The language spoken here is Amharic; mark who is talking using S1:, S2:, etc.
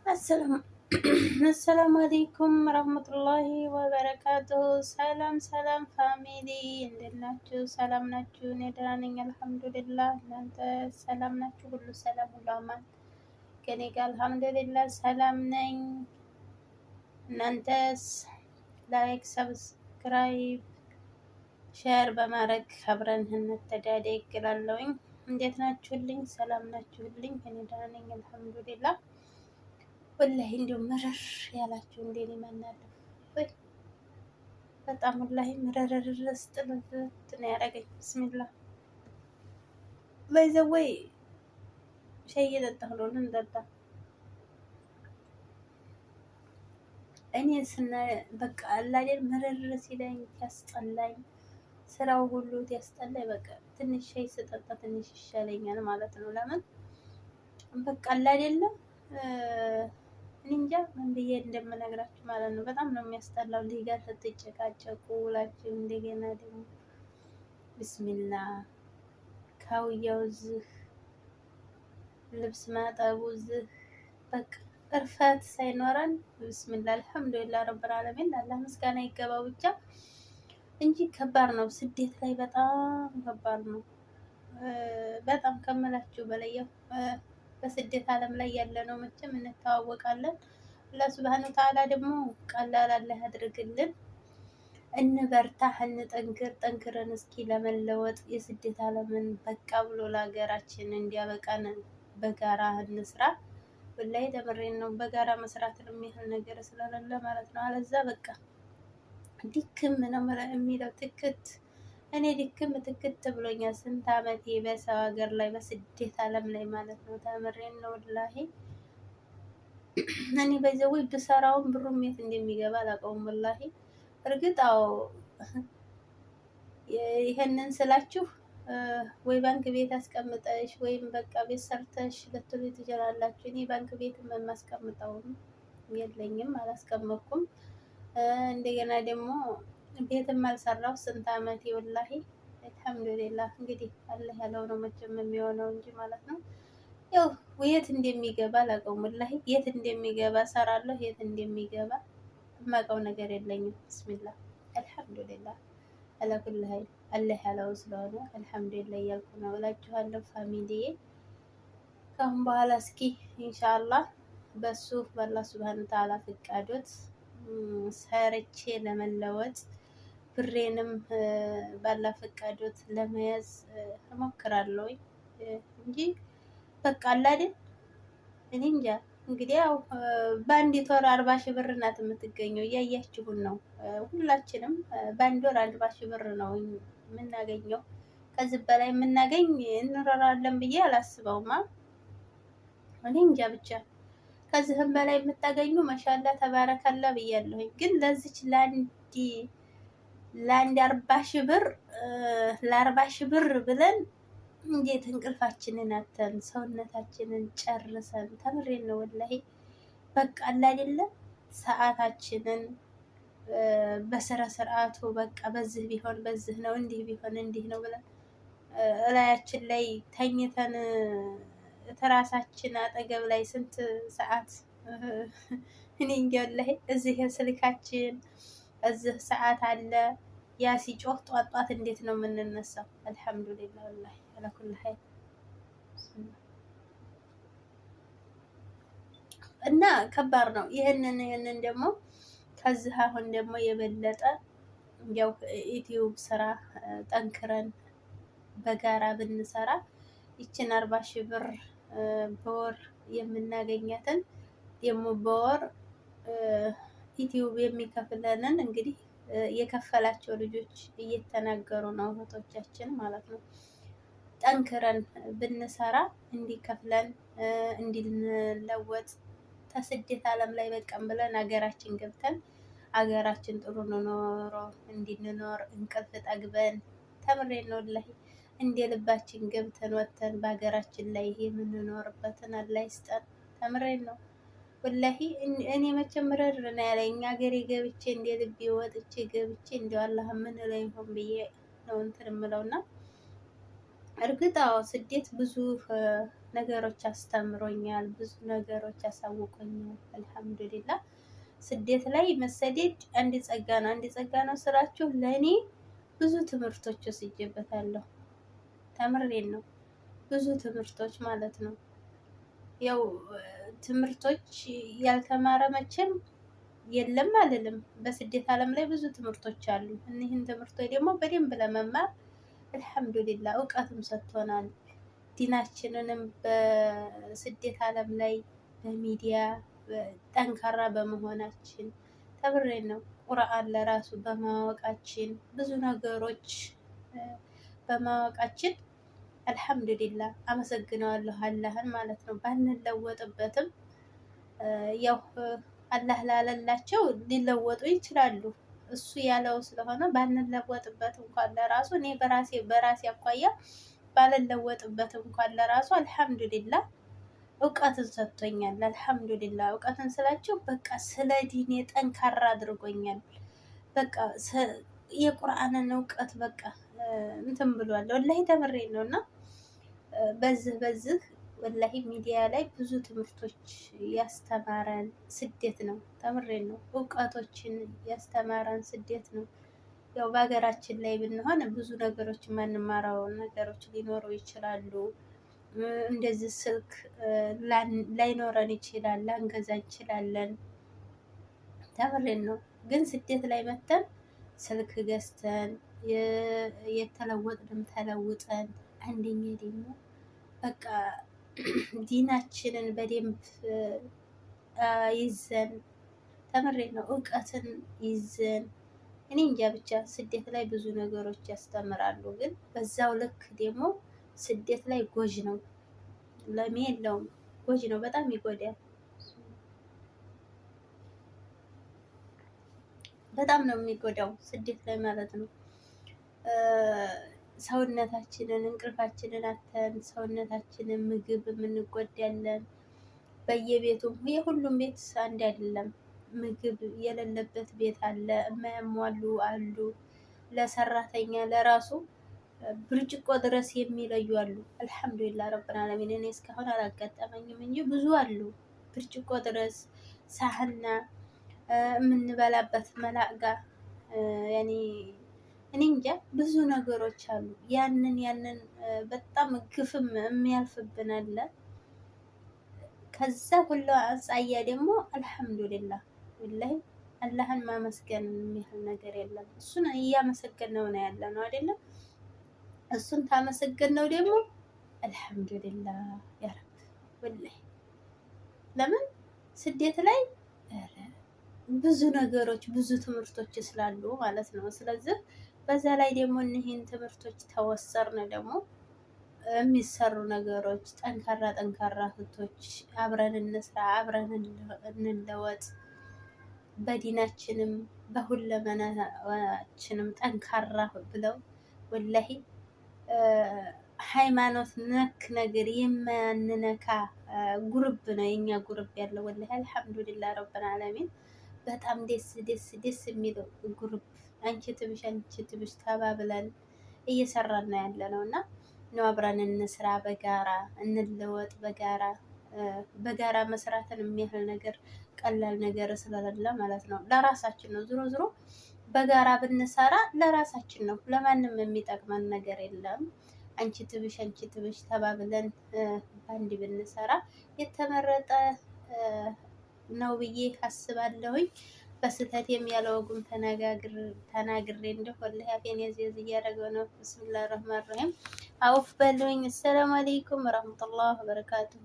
S1: አሰላሙ አለይኩም ረህመቱላሂ ወበረካቱሁ። ሰላም ሰላም ፋሚሊ እንዴት ናችሁ? ሰላም ናችሁ? እኔ ደህና ነኝ አልሐምዱሊላህ። እናንተ ሰላም ናችሁ? ሁሉ ሰላም፣ ሁሉ አማን ከኔ ጋር አልሐምዱሊላህ ሰላም ነኝ። እናንተስ? ላይክ፣ ሰብስክራይብ፣ ሼር በማድረግ አብረን እንተዳደግ እላለሁኝ። እንዴት ናችሁልኝ? ሰላም ናችሁልኝ? እኔ ደህና ነኝ አልሐምዱሊላህ። ወላሂ እንዲሁ ምርር ያላችሁ እንዴት ይመናለሁ ወይ? በጣም ወላሂ ምርር ስጥልት ነው ያደረገኝ። ብስሚላ በይዘወይ ሻይ እየጠጣሁ ነው። እንጠጣ እኔ በቃ አላዴን ምርር ሲለኝ ያስጠላኝ፣ ስራው ሁሉ ያስጠላኝ። በቃ ትንሽ ሻይ ስጠጣ ትንሽ ይሻለኛል ማለት ነው። ለምን በቃ አላዴለም እንጃ ምን ብዬ እንደምነግራችሁ ማለት ነው። በጣም ነው የሚያስጠላው። ልጅ ጋር ስትጨቃጨቁ ውላችሁ እንደገና ደግሞ ብስሚላ ካውያው ዝህ ልብስ ማጠቡ ዝህ በቃ እርፈት ሳይኖረን ብስሚላ አልሐምዱሊላህ ረብል ዓለሚን አላህ ምስጋና ይገባው ብቻ እንጂ ከባድ ነው። ስደት ላይ በጣም ከባድ ነው። በጣም ከምላችሁ በላይ በስደት ዓለም ላይ ያለ ነው። መቼም እንተዋወቃለን። አላህ ሱብሃነሁ ወተዓላ ደግሞ ቀላል አላህ ያድርግልን። እንበርታ፣ እንጠንክር። ጠንክረን እስኪ ለመለወጥ የስደት ዓለምን በቃ ብሎ ለሀገራችን እንዲያበቃን በጋራ እንስራ። ወላሂ ተምሬን ነው። በጋራ መስራት የሚያህል ነገር ስለሌለ ማለት ነው። አለዛ በቃ ድክም ነው የሚለው ትክት እኔ ድክም ትክት ብሎኛል። ስንት ዓመቴ በሰው ሀገር ላይ በስደት ዓለም ላይ ማለት ነው። ተምሬን ነው ወላሂ። እኔ በዚያው ብሰራውን ብሩም የት እንደሚገባ አላውቀውም ወላሂ። እርግጥ አዎ ይሄንን ስላችሁ ወይ ባንክ ቤት አስቀምጠሽ ወይም በቃ ቤት ሰርተሽ ልትሉ ትችላላችሁ። እኔ ባንክ ቤት የማስቀምጠውም የለኝም፣ አላስቀመጥኩም። እንደገና ደግሞ ቤትም አልሰራው ስንት ዓመቴ ወላሂ። አልሐምዱሊላህ እንግዲህ አላህ ያለው ነው መቼም የሚሆነው እንጂ ማለት ነው። ያው የት እንደሚገባ አላውቀውም ወላሂ። የት እንደሚገባ ሰራለሁ፣ የት እንደሚገባ የማውቀው ነገር የለኝም። ብስሚላህ አልሐምዱሊላህ አላኩል ሀይል አላህ ያለው ስለሆነ አልሐምዱሊላህ እያልኩ ነው እላችኋለሁ ፋሚሊዬ። ከአሁን በኋላ እስኪ ኢንሻአላህ በሱ በአላህ ሱብሃነሁ ወተዓላ ፍቃዶት ሰርቼ ለመለወጥ ብሬንም ባላ ፈቃዶት ለመያዝ እሞክራለሁ እንጂ በቃ አላደን እኔ እንጃ። እንግዲህ ያው በአንዲት ወር 40 ሺህ ብር ናት የምትገኘው። እያያችሁን ነው። ሁላችንም በአንድ ወር 40 ሺህ ብር ነው የምናገኘው። ከዚህ በላይ የምናገኝ እንኖራለን ብዬ አላስበውማ። እኔ እንጃ ብቻ ከዚህም በላይ የምታገኙ ማሻአላ ተባረከላ ብያለሁኝ። ግን ለዚች ለአንድ 40 ሺህ ብር ለ40 ሺህ ብር ብለን እንዴት እንቅልፋችንን አተን ሰውነታችንን ጨርሰን ተምሬን ነው ወላሂ። በቃ አይደለም ሰዓታችንን በስራ ስርዓቱ በቃ በዚህ ቢሆን በዚህ ነው፣ እንዲህ ቢሆን እንዲህ ነው ብለን እላያችን ላይ ተኝተን ትራሳችን አጠገብ ላይ ስንት ሰዓት እኔ እንጃ ወላሂ። እዚህ ስልካችን እዚህ ሰዓት አለ። ያ ሲጮህ ጧት ጧት እንዴት ነው የምንነሳው? አልሐምዱሊላህ ወላሂ አላኩል ሀይል እና ከባድ ነው። ይህንን ደግሞ ከዚህ አሁን ደግሞ የበለጠ ያው ዩቲዩብ ስራ ጠንክረን በጋራ ብንሰራ ይችን 40 ሺህ ብር በወር የምናገኛትን ደግሞ በወር ዩቲዩብ የሚከፍለንን እንግዲህ የከፈላቸው ልጆች እየተናገሩ ነው እህቶቻችን ማለት ነው። ጠንክረን ብንሰራ እንዲከፍለን እንድንለወጥ ተስደት ዓለም ላይ በቃም ብለን ሀገራችን ገብተን ሀገራችን ጥሩ ኑሮ እንድንኖር እንቅልፍ ጠግበን ተምሬን ነው ወላሂ እንደ ልባችን ገብተን ወጥተን በሀገራችን ላይ የምንኖርበትን አላህ ይስጠን። ተምሬን ነው ወላሂ። እኔ መቼም ምረር ነው ያለኝ ሀገሬ ገብቼ እንደ ልቤ ወጥቼ ገብቼ እንደው አላህ ምን ላይ ሆን ብዬ ነው እንትን የምለውና እርግጥ አዎ ስደት ብዙ ነገሮች አስተምሮኛል፣ ብዙ ነገሮች አሳውቆኛል። አልሐምዱሊላህ ስደት ላይ መሰደድ አንድ ጸጋ ነው። አንድ ጸጋ ነው ስራችሁ ለእኔ ብዙ ትምህርቶች ወስጄበታለሁ። ተምሬን ነው ብዙ ትምህርቶች ማለት ነው። ያው ትምህርቶች ያልተማረ መቼም የለም አልልም። በስደት ዓለም ላይ ብዙ ትምህርቶች አሉ። እኒህን ትምህርቶች ደግሞ በደንብ ለመማር አልሐምዱሊላህ እውቀትም ሰጥቶናል። ዲናችንንም በስደት ዓለም ላይ በሚዲያ ጠንካራ በመሆናችን ተምሬን ነው። ቁርአን ለራሱ በማወቃችን ብዙ ነገሮች በማወቃችን አልሐምዱሊላህ አመሰግነዋለሁ አላህን ማለት ነው። ባንለወጥበትም ያው አላህ ላለላቸው ሊለወጡ ይችላሉ። እሱ ያለው ስለሆነ ባንለወጥበት እንኳን ለራሱ እኔ በራሴ አኳያ ባልለወጥበት እንኳን ለራሱ አልሐምዱሊላህ እውቀትን ሰጥቶኛል። አልሐምዱሊላህ እውቀትን ስላችሁ በቃ ስለ ዲኔ ጠንካራ አድርጎኛል። በቃ የቁርአንን እውቀት በቃ እንትን ብሏል። ወላሂ ተምሬ ነው እና በዚህ ወላሂ ሚዲያ ላይ ብዙ ትምህርቶች ያስተማረን ስደት ነው። ተምሬን ነው እውቀቶችን ያስተማረን ስደት ነው። ያው በሀገራችን ላይ ብንሆን ብዙ ነገሮች የማንማረው ነገሮች ሊኖሩ ይችላሉ። እንደዚህ ስልክ ላይኖረን ይችላል፣ ላንገዛ እንችላለን። ተምሬን ነው ግን ስደት ላይ መተን ስልክ ገዝተን የተለወጥንም ተለውጠን አንደኛ ደግሞ በቃ ዲናችንን በደንብ ይዘን ተምሬን ነው እውቀትን ይዘን እኔ እንጃ ብቻ ስደት ላይ ብዙ ነገሮች ያስተምራሉ። ግን በዛው ልክ ደግሞ ስደት ላይ ጎጅ ነው። ለሚ የለውም ጎጅ ነው፣ በጣም ይጎዳል። በጣም ነው የሚጎዳው ስደት ላይ ማለት ነው። ሰውነታችንን እንቅልፋችንን አተን ሰውነታችንን ምግብ የምንጎዳለን። በየቤቱም የሁሉም ቤት አንድ አይደለም። ምግብ የሌለበት ቤት አለ፣ የማያሟሉ አሉ። ለሰራተኛ ለራሱ ብርጭቆ ድረስ የሚለዩ አሉ። አልሐምዱሊላህ ረብል ዓለሚን እኔ እስካሁን አላጋጠመኝም እንጂ ብዙ አሉ። ብርጭቆ ድረስ ሳህና የምንበላበት መላጋ ያኔ እኔ እንጃ ብዙ ነገሮች አሉ። ያንን በጣም ግፍም የሚያልፍብን አለ። ከዛ ሁሉ አጻያ ደግሞ አልሐምዱሊላህ ወላሂ አላህን ማመስገን የሚያህል ነገር የለም። እሱን እያመሰገነው ነው ያለ ነው አይደለም። እሱን ታመሰገነው ደግሞ አልሐምዱሊላህ ያ ረብ ወላሂ ለምን ስደት ላይ ብዙ ነገሮች ብዙ ትምህርቶች ስላሉ ማለት ነው። ስለዚህ በዛ ላይ ደግሞ እነዚህን ትምህርቶች ተወሰርን ደግሞ የሚሰሩ ነገሮች ጠንካራ እህቶች አብረን እንስራ፣ አብረን እንለወጥ፣ በዲናችንም በሁለመናችንም ጠንካራ ብለው ወላሂ ሃይማኖት ነክ ነገር የማንነካ ጉርብ ነው የኛ ጉርብ ያለው ወላሂ አልሐምዱሊላህ ረብል ዓለሚን። በጣም ደስ የሚለው ጉርብ አንቺ ትብሽ ተባብለን እየሰራን ነው ያለ ነው እና ነው አብረን እንስራ፣ በጋራ እንለወጥ፣ በጋራ መስራትን የሚያህል ነገር ቀላል ነገር ስለሌለ ማለት ነው። ለራሳችን ነው ዝሮ በጋራ ብንሰራ ለራሳችን ነው፣ ለማንም የሚጠቅመን ነገር የለም። አንቺ ትብሽ ተባብለን ባንድ ብንሰራ የተመረጠ ነው ብዬ አስባለሁኝ። በስተትም ያለ ወጉም ተናግሬ እንደው ወላሂ አፌን ያዝ እያደረገው ነው። ብስሚላሂ ረህማን ረሂም አውፍ በሉኝ። አሰላሙ አለይኩም ወራህመቱላሂ ወበረካቱሁ።